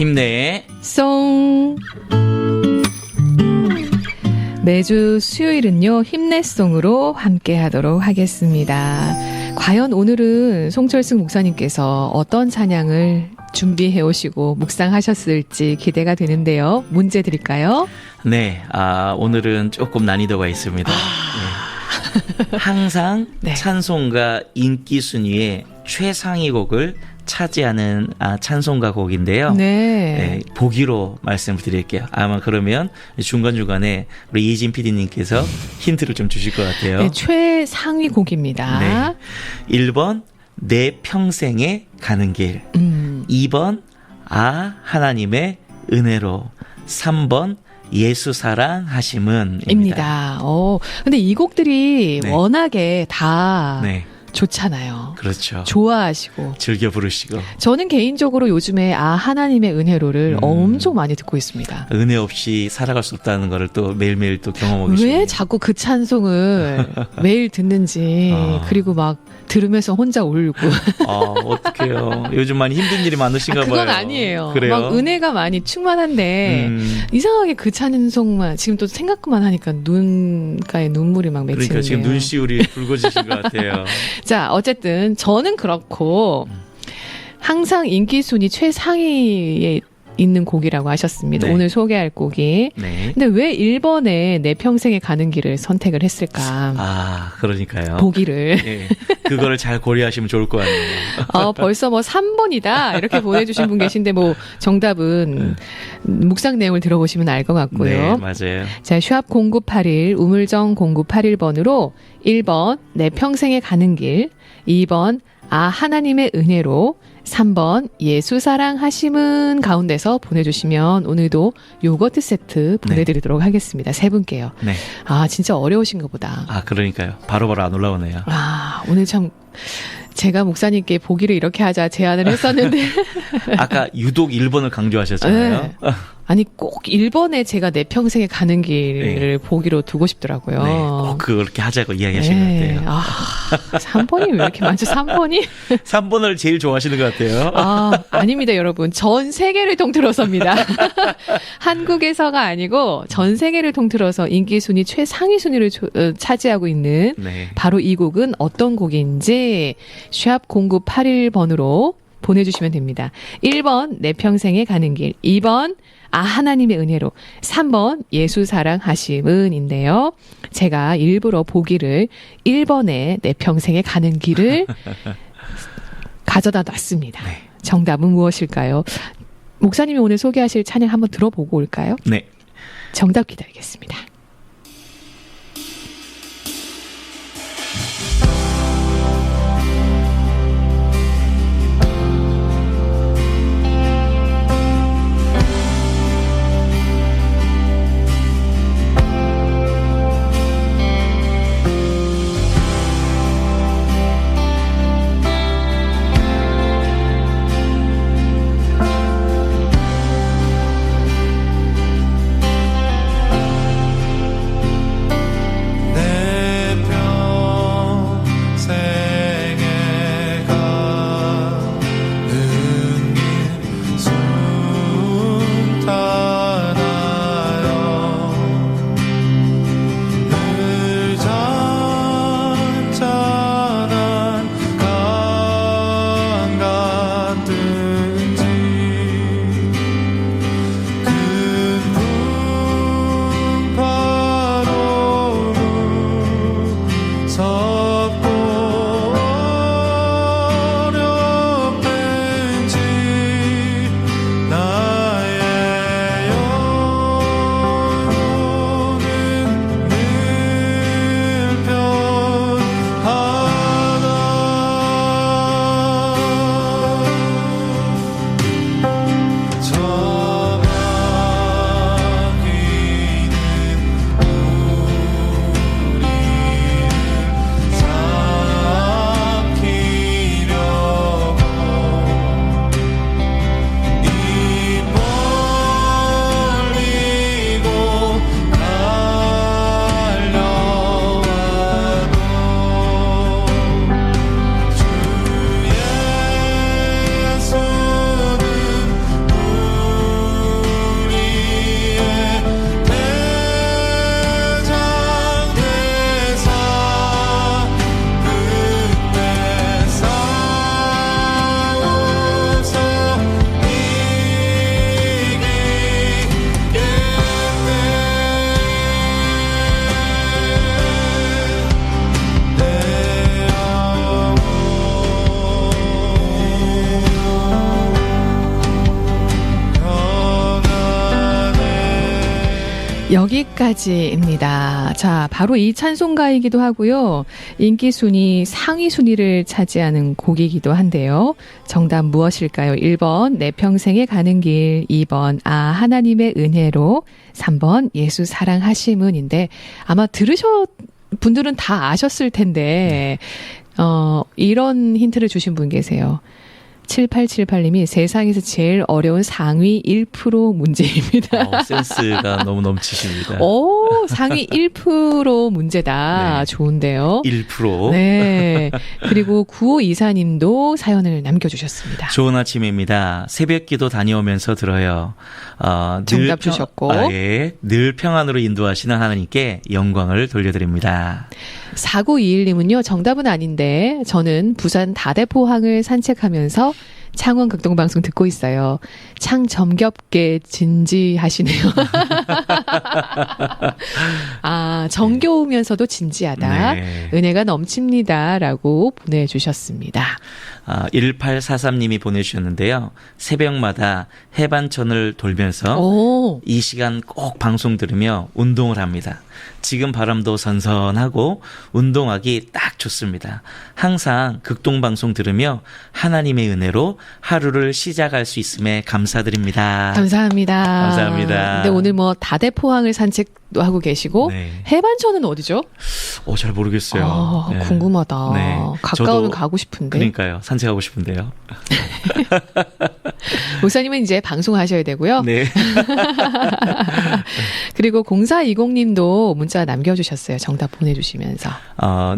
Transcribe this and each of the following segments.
힘내 송. 매주 수요일은요 힘내송으로 함께 하도록 하겠습니다. 과연 오늘은 송철승 목사님께서 어떤 찬양을 준비해 오시고 묵상하셨을지 기대가 되는데요. 문제 드릴까요? 네, 오늘은 조금 난이도가 있습니다. 네. 항상 네. 찬송가 인기 순위의 최상위 곡을 차지하는 찬송가 곡인데요. 네. 보기로 말씀을 드릴게요. 아마 그러면 중간중간에 우리 이진 PD님께서 힌트를 좀 주실 것 같아요. 네, 최상위 곡입니다. 네. 1번 내 평생에 가는 길, 2번 하나님의 은혜로, 3번 예수 사랑하심은입니다. 입니다. 근데 이 곡들이 네. 워낙에 다 네, 좋잖아요. 그렇죠. 좋아하시고. 즐겨 부르시고. 저는 개인적으로 요즘에 하나님의 은혜로를 엄청 많이 듣고 있습니다. 은혜 없이 살아갈 수 없다는 거를 또 매일매일 또 경험하고 왜 계십니다. 자꾸 그 찬송을 매일 듣는지 그리고 막 들으면서 혼자 울고. 어떡해요. 요즘 많이 힘든 일이 많으신가 봐요. 그건 아니에요. 그래요? 막 은혜가 많이 충만한데 이상하게 그 찬송만 지금 또 생각만 하니까 눈가에 눈물이 막 맺히는데요. 그러니까 지금 눈시울이 붉어지신 것 같아요. 자, 어쨌든 저는 그렇고 항상 인기 순위 최상위에 있는 곡이라고 하셨습니다. 네. 오늘 소개할 곡이. 네. 근데 왜 1번에 내 평생에 가는 길을 선택을 했을까? 그러니까요. 보기를. 네, 그거를 잘 고려하시면 좋을 것 같네요. 벌써 3번이다 이렇게 보내주신 분 계신데 정답은 묵상 내용을 들어보시면 알 것 같고요. 네, 맞아요. 자, 샵 0981 우물정 0981번으로 1번 내 평생에 가는 길, 2번 하나님의 은혜로, 3번 예수 사랑하심은 가운데서 보내주시면 오늘도 요거트 세트 보내드리도록 하겠습니다. 세 분께요. 네. 진짜 어려우신가 보다. 그러니까요. 바로바로 안 올라오네요. 오늘 참 제가 목사님께 보기를 이렇게 하자 제안을 했었는데 아까 유독 1번을 강조하셨잖아요. 네. 아니 꼭 1번에 제가 내 평생에 가는 길을 보기로 두고 싶더라고요. 네, 꼭 그렇게 하자고 이야기하신 네. 것 같아요. 3번이 왜 이렇게 많죠? 3번이? 3번을 제일 좋아하시는 것 같아요. 아닙니다, 여러분. 전 세계를 통틀어서입니다. 한국에서가 아니고 전 세계를 통틀어서 인기 순위 최상위 순위를 차지하고 있는 네. 바로 이 곡은 어떤 곡인지 샵 0981번으로 보내주시면 됩니다. 1번 내 평생에 가는 길, 2번 하나님의 은혜로, 3번 예수 사랑하심은인데요. 제가 일부러 보기를 1번에 내 평생에 가는 길을 가져다 놨습니다. 네. 정답은 무엇일까요? 목사님이 오늘 소개하실 찬양 한번 들어보고 올까요? 네. 정답 기다리겠습니다. 여기까지입니다. 자, 바로 이 찬송가이기도 하고요. 인기 순위 상위 순위를 차지하는 곡이기도 한데요. 정답 무엇일까요? 1번 내 평생에 가는 길, 2번 아 하나님의 은혜로, 3번 예수 사랑하심은인데 아마 분들은 다 아셨을 텐데 이런 힌트를 주신 분 계세요. 7878님이 세상에서 제일 어려운 상위 1% 문제입니다. 센스가 너무 넘치십니다. 오, 상위 1% 문제다. 네. 좋은데요. 1%. 네. 그리고 9524님도 사연을 남겨주셨습니다. 좋은 아침입니다. 새벽 기도 다녀오면서 들어요. 정답 주셨고. 예, 늘 평안으로 인도하시는 하나님께 영광을 돌려드립니다. 4921님은요, 정답은 아닌데, 저는 부산 다대포항을 산책하면서 창원 극동방송 듣고 있어요. 창 정겹게 진지하시네요. 아, 정겨우면서도 진지하다. 네. 은혜가 넘칩니다. 라고 보내주셨습니다. 1843님이 보내주셨는데요. 새벽마다 해반천을 돌면서 오. 이 시간 꼭 방송 들으며 운동을 합니다. 지금 바람도 선선하고 운동하기 딱 좋습니다. 항상 극동방송 들으며 하나님의 은혜로 하루를 시작할 수 있음에 감사드립니다. 감사합니다. 감사합니다. 근데 오늘 뭐 다대포항을 산책도 하고 계시고, 네. 해반천은 어디죠? 잘 모르겠어요. 네. 궁금하다. 네. 가까우면 저도 가고 싶은데. 그러니까요. 산책하고 싶은데요. 목사님은 이제 방송하셔야 되고요. 네. 그리고 0420님도 문자 남겨주셨어요. 정답 보내주시면서.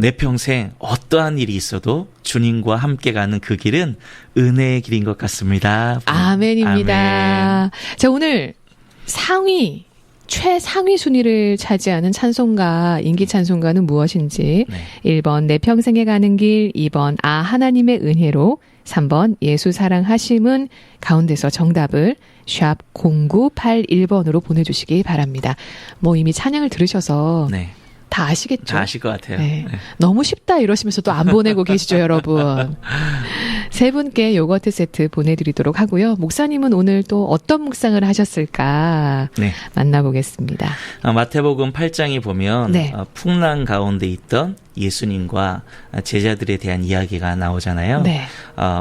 내 평생 어떠한 일이 있어도 주님과 함께 가는 그 길은 은혜의 길인 것 같습니다. 아멘입니다. 아멘. 자, 오늘 최상위 순위를 차지하는 찬송가, 인기 찬송가는 무엇인지. 네. 1번 내 평생에 가는 길, 2번 아 하나님의 은혜로, 3번 예수 사랑하심은 가운데서 정답을 샵 0981번으로 보내주시기 바랍니다. 뭐 이미 찬양을 들으셔서 네. 다 아시겠죠? 다 아실 것 같아요. 네. 네. 너무 쉽다 이러시면서도 안 보내고 계시죠, 여러분. 세 분께 요거트 세트 보내드리도록 하고요. 목사님은 오늘 또 어떤 묵상을 하셨을까 네. 만나보겠습니다. 마태복음 8장에 보면 네. 풍랑 가운데 있던 예수님과 제자들에 대한 이야기가 나오잖아요. 네.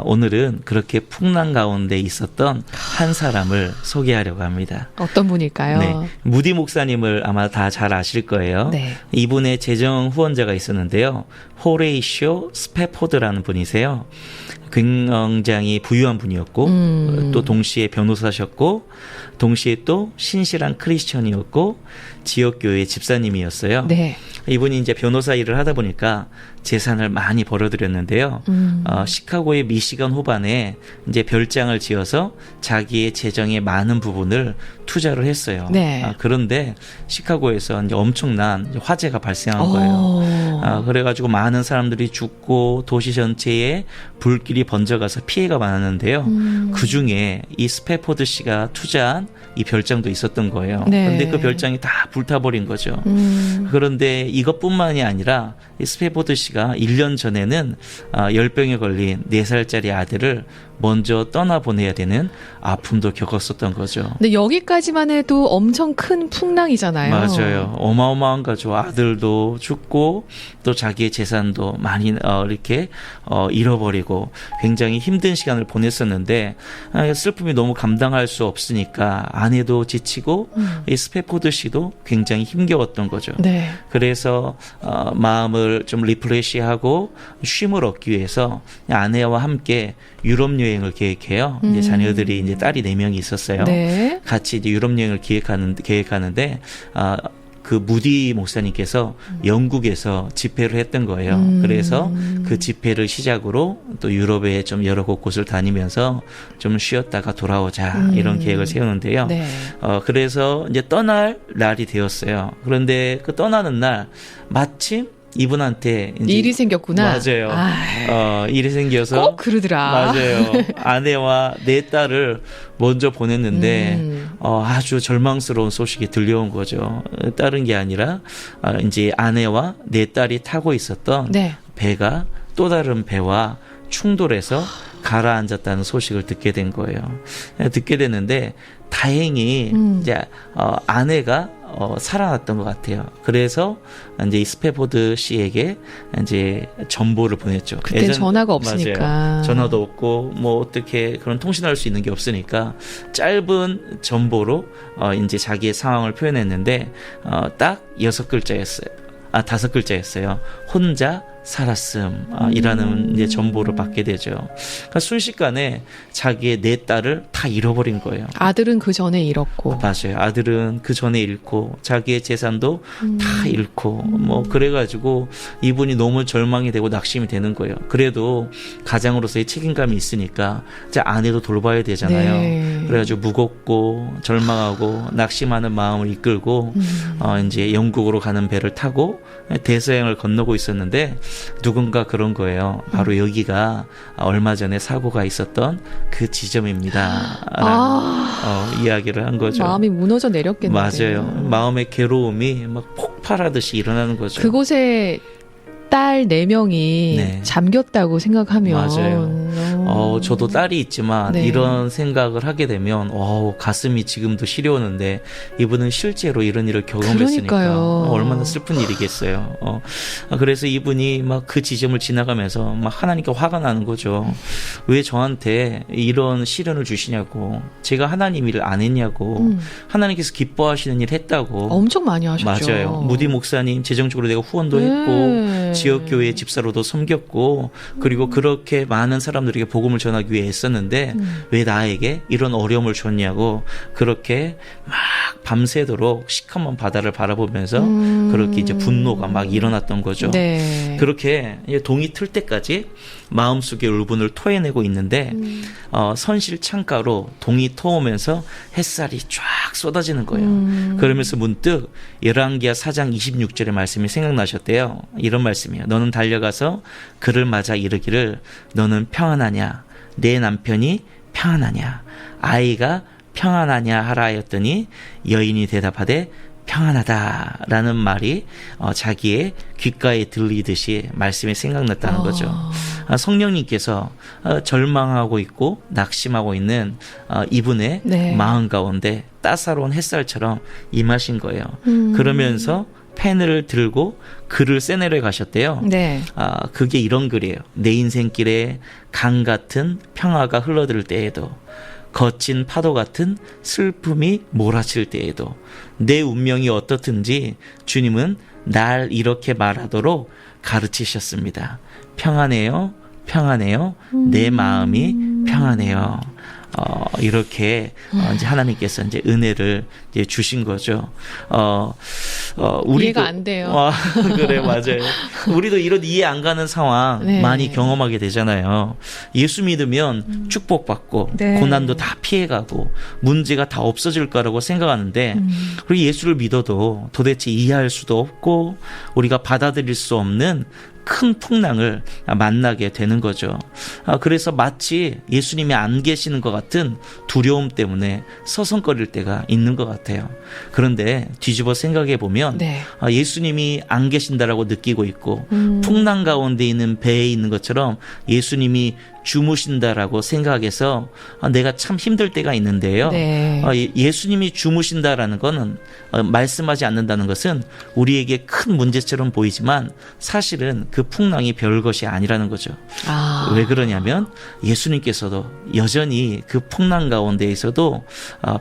오늘은 그렇게 풍랑 가운데 있었던 한 사람을 소개하려고 합니다. 어떤 분일까요? 네. 무디 목사님을 아마 다 잘 아실 거예요. 네. 이분의 재정 후원자가 있었는데요. 호레이쇼 스페포드라는 분이세요. 굉장히 부유한 분이었고 또 동시에 변호사셨고 동시에 또 신실한 크리스천이었고 지역교회 집사님이었어요. 네. 이분이 이제 변호사 일을 하다 보니까 재산을 많이 벌어들였는데요. 시카고의 미시건 호반에 이제 별장을 지어서 자기의 재정의 많은 부분을 투자를 했어요. 네. 그런데 시카고에서 이제 엄청난 화재가 발생한 거예요. 그래가지고 많은 사람들이 죽고 도시 전체에 불길이 번져가서 피해가 많았는데요. 그 중에 이 스페포드 씨가 투자한 이 별장도 있었던 거예요. 네. 그런데 그 별장이 다 불타버린 거죠. 그런데 이것뿐만이 아니라 이 스페포드 씨가 1년 전에는 열병에 걸린 4살짜리 아들을 먼저 떠나보내야 되는 아픔도 겪었었던 거죠. 근데 여기까지만 해도 엄청 큰 풍랑이잖아요. 맞아요. 어마어마한 거죠. 아들도 죽고 또 자기의 재산도 많이 이렇게 잃어버리고 굉장히 힘든 시간을 보냈었는데 슬픔이 너무 감당할 수 없으니까 아내도 지치고 이 스페포드 씨도 굉장히 힘겨웠던 거죠. 네. 그래서 마음을 좀 리프레시하고 쉼을 얻기 위해서 아내와 함께 유럽 여행을 계획해요. 이제 자녀들이 이제 딸이 4명이 있었어요. 네. 같이 이제 유럽 여행을 계획하는데 그 무디 목사님께서 영국에서 집회를 했던 거예요. 그래서 그 집회를 시작으로 또 유럽에 좀 여러 곳곳을 다니면서 좀 쉬었다가 돌아오자 이런 계획을 세우는데요. 네. 그래서 이제 떠날 날이 되었어요. 그런데 그 떠나는 날 마침 이분한테 이제 일이 생겼구나. 맞아요. 일이 생겨서 꼭 그러더라. 맞아요. 아내와 4딸을 먼저 보냈는데 아주 절망스러운 소식이 들려온 거죠. 다른 게 아니라 이제 아내와 4딸이 타고 있었던 네. 배가 또 다른 배와 충돌해서 가라앉았다는 소식을 듣게 된 거예요. 듣게 됐는데 다행히 이제 아내가 살아났던 것 같아요. 그래서 이제 이 스패포드 씨에게 이제 전보를 보냈죠. 그때 전화가 없으니까. 맞아요. 전화도 없고 뭐 어떻게 그런 통신할 수 있는 게 없으니까 짧은 전보로 이제 자기의 상황을 표현했는데 딱 6글자였어요. 5글자였어요. 혼자 살았음이라는 이제 정보를 받게 되죠. 그러니까 순식간에 자기의 4딸을 다 잃어버린 거예요. 아들은 그 전에 잃었고. 맞아요. 아들은 그 전에 잃고 자기의 재산도 다 잃고 뭐 그래가지고 이분이 너무 절망이 되고 낙심이 되는 거예요. 그래도 가장으로서의 책임감이 있으니까 이제 아내도 돌봐야 되잖아요. 네. 그래가지고 무겁고 절망하고 낙심하는 마음을 이끌고 이제 영국으로 가는 배를 타고 대서양을 건너고 있었는데 누군가 그런 거예요. 바로 여기가 얼마 전에 사고가 있었던 그 지점입니다. 라는 이야기를 한 거죠. 마음이 무너져 내렸겠네요. 맞아요. 마음의 괴로움이 막 폭발하듯이 일어나는 거죠. 그곳에 딸 4명이 네. 잠겼다고 생각하면 맞아요. 저도 딸이 있지만 네. 이런 생각을 하게 되면 가슴이 지금도 시려오는데 이분은 실제로 이런 일을 경험했으니까 그러니까요. 얼마나 슬픈 일이겠어요. 그래서 이분이 막 그 지점을 지나가면서 막 하나님께 화가 나는 거죠. 왜 저한테 이런 시련을 주시냐고, 제가 하나님 일을 안 했냐고, 하나님께서 기뻐하시는 일 했다고. 엄청 많이 하셨죠. 맞아요. 무디 목사님 재정적으로 내가 후원도 했고 지역교회 집사로도 섬겼고 그리고 그렇게 많은 사람들에게 복음을 전하기 위해 애썼는데 왜 나에게 이런 어려움을 줬냐고 그렇게 막 밤새도록 시커먼 바다를 바라보면서 그렇게 이제 분노가 막 일어났던 거죠. 네. 그렇게 동이 틀 때까지 마음속의 울분을 토해내고 있는데 선실 창가로 동이 터오면서 햇살이 쫙 쏟아지는 거예요. 그러면서 문득 열왕기하 4장 26절의 말씀이 생각나셨대요. 이런 말씀이에요. 너는 달려가서 그를 맞아 이르기를 너는 평안하냐, 내 남편이 평안하냐, 아이가 평안하냐 하라 하였더니 여인이 대답하되 평안하다라는 말이 자기의 귓가에 들리듯이 말씀이 생각났다는 거죠. 성령님께서 절망하고 있고 낙심하고 있는 이분의 네. 마음 가운데 따사로운 햇살처럼 임하신 거예요. 그러면서 펜을 들고 글을 써내려 가셨대요. 네. 그게 이런 글이에요. 내 인생길에 강 같은 평화가 흘러들 때에도 거친 파도 같은 슬픔이 몰아칠 때에도 내 운명이 어떻든지 주님은 날 이렇게 말하도록 가르치셨습니다. 평안해요, 평안해요, 내 마음이 평안해요. 이렇게 이제 하나님께서 이제 은혜를 이제 주신 거죠. 우리도 이해가 안 돼요. 그래, 맞아요. 우리도 이런 이해 안 가는 상황 네. 많이 경험하게 되잖아요. 예수 믿으면 축복받고 네. 고난도 다 피해가고 문제가 다 없어질 거라고 생각하는데 우리 예수를 믿어도 도대체 이해할 수도 없고 우리가 받아들일 수 없는 큰 풍랑을 만나게 되는 거죠. 그래서 마치 예수님이 안 계시는 것 같은 두려움 때문에 서성거릴 때가 있는 것 같아요. 그런데 뒤집어 생각해 보면 네. 예수님이 안 계신다라고 느끼고 있고 풍랑 가운데 있는 배에 있는 것처럼 예수님이 주무신다라고 생각해서 내가 참 힘들 때가 있는데요. 네. 예수님이 주무신다라는 것은 말씀하지 않는다는 것은 우리에게 큰 문제처럼 보이지만 사실은 그 풍랑이 별것이 아니라는 거죠. 왜 그러냐면 예수님께서도 여전히 그 풍랑 가운데에서도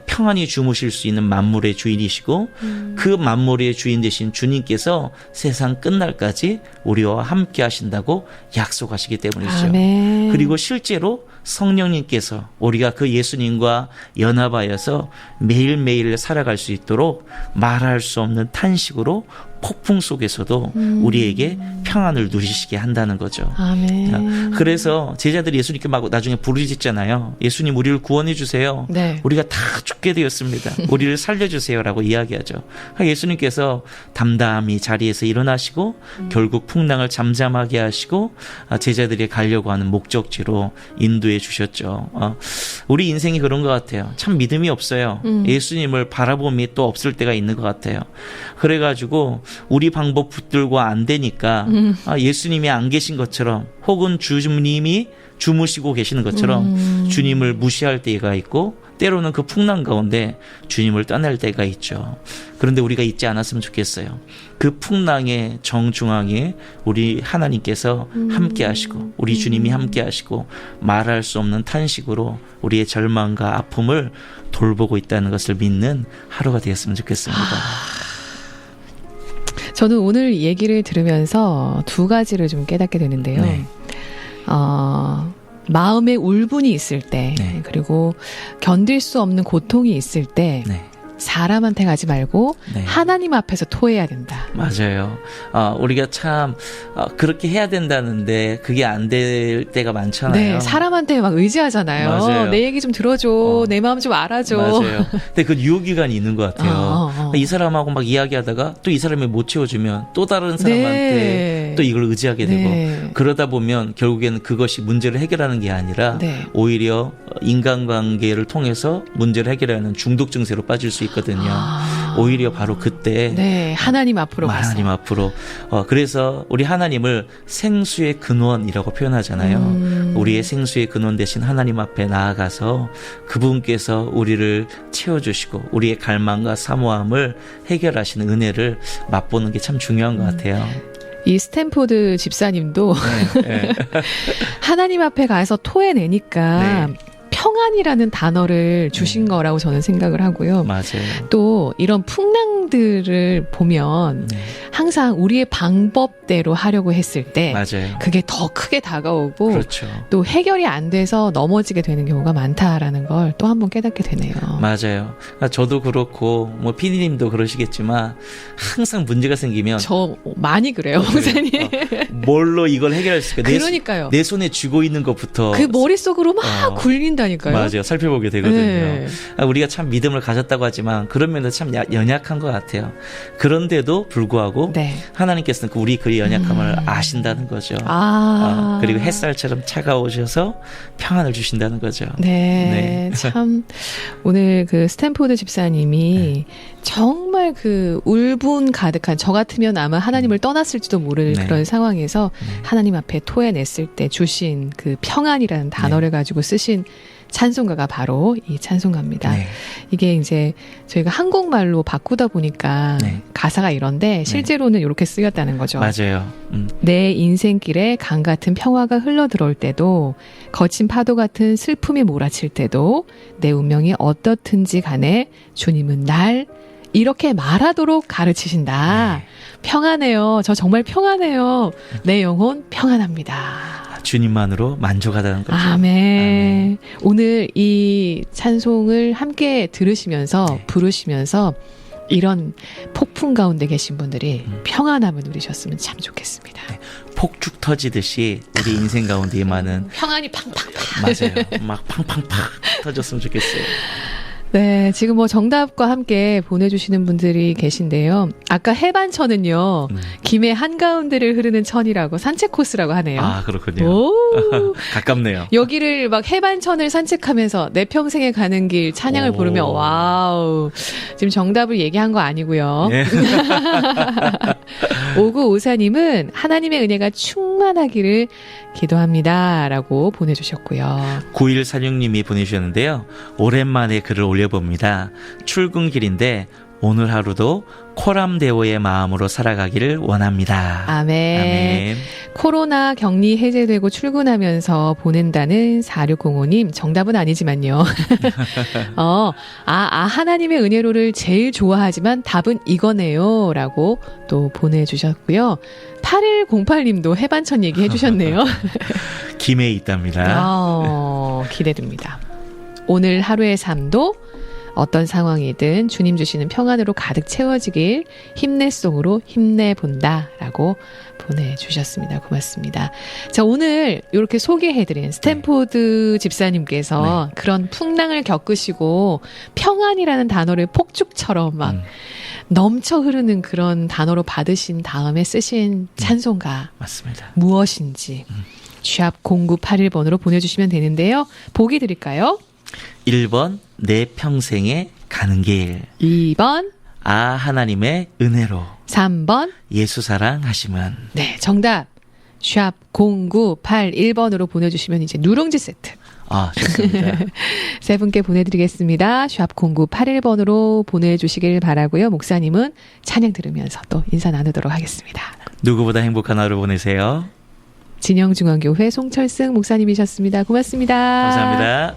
평안히 주무실 수 있는 만물의 주인이시고 그 만물의 주인 되신 주님께서 세상 끝날까지 우리와 함께 하신다고 약속하시기 때문이죠. 아멘. 그리고 실제로 성령님께서 우리가 그 예수님과 연합하여서 매일매일 살아갈 수 있도록 말할 수 없는 탄식으로 폭풍 속에서도 우리에게 평안을 누리시게 한다는 거죠. 아멘. 그래서 제자들이 예수님께 막 나중에 부르짖잖아요. 예수님 우리를 구원해 주세요. 네. 우리가 다 죽게 되었습니다. 우리를 살려주세요라고 이야기하죠. 예수님께서 담담히 자리에서 일어나시고 결국 풍랑을 잠잠하게 하시고 제자들이 가려고 하는 목적지로 인도해 주셨죠. 우리 인생이 그런 것 같아요. 참 믿음이 없어요. 예수님을 바라봄이 또 없을 때가 있는 것 같아요. 그래가지고 우리 방법 붙들고 안 되니까 예수님이 안 계신 것처럼 혹은 주님이 주무시고 계시는 것처럼 주님을 무시할 때가 있고 때로는 그 풍랑 가운데 주님을 떠날 때가 있죠. 그런데 우리가 잊지 않았으면 좋겠어요. 그 풍랑의 정중앙에 우리 하나님께서 함께 하시고 우리 주님이 함께 하시고 말할 수 없는 탄식으로 우리의 절망과 아픔을 돌보고 있다는 것을 믿는 하루가 되었으면 좋겠습니다. 저는 오늘 이 얘기를 들으면서 두 가지를 좀 깨닫게 되는데요. 네. 마음에 울분이 있을 때, 네. 그리고 견딜 수 없는 고통이 있을 때, 네. 사람한테 가지 말고 네. 하나님 앞에서 토해야 된다. 맞아요. 우리가 참 그렇게 해야 된다는데 그게 안 될 때가 많잖아요. 네, 사람한테 막 의지하잖아요. 맞아요. 내 얘기 좀 들어줘, 내 마음 좀 알아줘. 맞아요. 근데 그 유효기간이 있는 것 같아요. 이 사람하고 막 이야기하다가 또 이 사람이 못 채워주면 또 다른 사람한테 네. 또 이걸 의지하게 되고 네. 그러다 보면 결국에는 그것이 문제를 해결하는 게 아니라 네. 오히려 인간관계를 통해서 문제를 해결하는 중독 증세로 빠질 수 있거든요. 오히려 바로 그때 네, 하나님 앞으로 가서. 하나님 앞으로 그래서 우리 하나님을 생수의 근원이라고 표현하잖아요. 우리의 생수의 근원 대신 하나님 앞에 나아가서 그분께서 우리를 채워주시고 우리의 갈망과 사모함을 해결하시는 은혜를 맛보는 게 참 중요한 것 같아요. 이 스탠포드 집사님도 네. 하나님 앞에 가서 토해내니까 네. 평안이라는 단어를 주신 거라고 저는 생각을 하고요. 맞아요. 또 이런 풍랑들을 보면 네. 항상 우리의 방법대로 하려고 했을 때 맞아요. 그게 더 크게 다가오고 그렇죠. 또 해결이 안 돼서 넘어지게 되는 경우가 많다라는 걸 또 한 번 깨닫게 되네요. 맞아요. 저도 그렇고 뭐 피디님도 그러시겠지만 항상 문제가 생기면 저 많이 그래요, 목사님. 뭘로 이걸 해결할 수 있을까? 그러니까요. 내 손에 쥐고 있는 것부터 그 머릿속으로 막 굴린다니까요. 맞아요. 살펴보게 되거든요. 네. 우리가 참 믿음을 가졌다고 하지만 그런 면에서 참 연약한 것 같아요. 그런데도 불구하고 네. 하나님께서는 우리 그 연약함을 아신다는 거죠. 그리고 햇살처럼 차가우셔서 평안을 주신다는 거죠. 네, 참 오늘 그 스탠포드 집사님이 정말 그 울분 가득한 저 같으면 아마 하나님을 떠났을지도 모를 네. 그런 상황에서 하나님 앞에 토해냈을 때 주신 그 평안이라는 단어를 가지고 쓰신 찬송가가 바로 이 찬송가입니다. 네. 이게 이제 저희가 한국말로 바꾸다 보니까 네. 가사가 이런데 실제로는 이렇게 쓰였다는 거죠. 맞아요. 내 인생길에 강 같은 평화가 흘러들어올 때도 거친 파도 같은 슬픔이 몰아칠 때도 내 운명이 어떻든지 간에 주님은 날 이렇게 말하도록 가르치신다. 네. 평안해요. 저 정말 평안해요. 내 영혼 평안합니다. 주님만으로 만족하다는 거죠. 아멘. 오늘 이 찬송을 함께 들으시면서 부르시면서 이런 폭풍 가운데 계신 분들이 평안함을 누리셨으면 참 좋겠습니다. 네. 폭죽 터지듯이 우리 인생 가운데 임하는 평안이 팡팡팡. 맞아요. 막 팡팡팡 터졌으면 좋겠어요. 네, 지금 뭐 정답과 함께 보내주시는 분들이 계신데요. 아까 해반천은요, 김해 한가운데를 흐르는 천이라고 산책 코스라고 하네요. 아, 그렇군요. 오. 가깝네요. 여기를 막 해반천을 산책하면서 내 평생에 가는 길 찬양을 오. 부르며 와우. 지금 정답을 얘기한 거 아니고요. 네. 5954님은 하나님의 은혜가 충만하기를 기도합니다. 라고 보내주셨고요. 9146님이 보내주셨는데요. 오랜만에 글을 올려봅니다. 출근길인데 오늘 하루도 코람데오의 마음으로 살아가기를 원합니다. 아멘. 아멘. 코로나 격리 해제되고 출근하면서 보낸다는 4605님 정답은 아니지만요. 하나님의 은혜로를 제일 좋아하지만 답은 이거네요. 라고 또 보내주셨고요. 8108님도 해반천 얘기해 주셨네요. 김해에 있답니다. 기대됩니다. 오늘 하루의 삶도 어떤 상황이든 주님 주시는 평안으로 가득 채워지길 힘내송으로 힘내본다라고 보내주셨습니다. 고맙습니다. 자, 오늘 이렇게 소개해드린 스탠포드 집사님께서 그런 풍랑을 겪으시고 평안이라는 단어를 폭죽처럼 막 넘쳐 흐르는 그런 단어로 받으신 다음에 쓰신 찬송가 맞습니다. 무엇인지 샵 0981번으로 보내주시면 되는데요. 보기 드릴까요? 1번 내 평생에 가는 길. 2번 하나님의 은혜로 3번 예수 사랑하시면. 네, 정답 샵 0981번으로 보내주시면 이제 누룽지 세트 아, 좋습니다. 세 분께 보내드리겠습니다. 샵 0981번으로 보내주시길 바라고요. 목사님은 찬양 들으면서 또 인사 나누도록 하겠습니다. 누구보다 행복한 하루 보내세요. 진영중앙교회 송철승 목사님이셨습니다. 고맙습니다. 감사합니다.